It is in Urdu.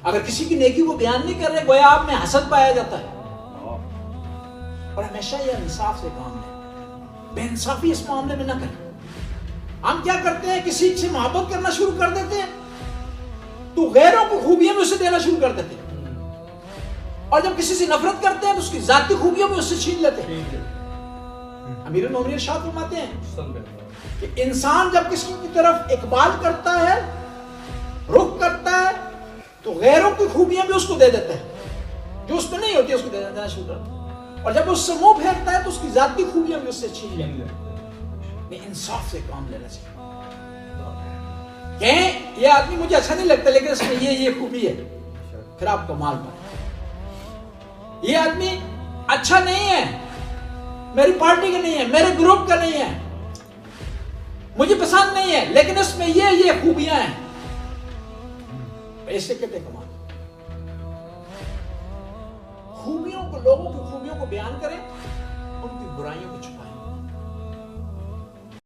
اگر کسی کی نیکی کو بیان نہیں کر رہے گویا آپ میں حسد پایا جاتا ہے. اور ہمیشہ یہ انصاف سے کام ہے, بے انصافی اس معاملے میں نہ کریں. ہم کیا کرتے ہیں, کسی سے محبت کرنا شروع کر دیتے ہیں تو غیروں کو خوبیاں بھی اسے دینا شروع کر دیتے ہیں, اور جب کسی سے نفرت کرتے ہیں تو اس کی ذاتی خوبیاں بھی اس سے چھین لیتے ہیں. امیر المومنین ارشاد فرماتے ہیں کہ انسان جب کسی کی طرف اقبال کرتا ہے, رخ کرتا ہے, تو غیروں کی خوبیاں بھی اس کو دے دیتا ہے, جو اس میں نہیں ہوتی اس کو دے دینا شروع کرتا ہے, اور جب اس سے منہ پھیرتا ہے تو اس کی ذاتی خوبیاں بھی اس سے چھین لیتا ہے. انصاف سے کام لینا چاہیے. کہیں یہ آدمی مجھے اچھا نہیں لگتا لیکن اس میں یہ خوبی ہے, پھر آپ کمال پائیں. یہ آدمی اچھا نہیں ہے, میری پارٹی کا نہیں ہے, میرے گروپ کا نہیں ہے, مجھے پسند نہیں ہے, لیکن اس میں یہ خوبیاں ہیں, ایسے کہتے کمال. خوبیوں کو, لوگوں کی خوبیوں کو بیان کریں, ان کی برائیوں کو چھوڑیں.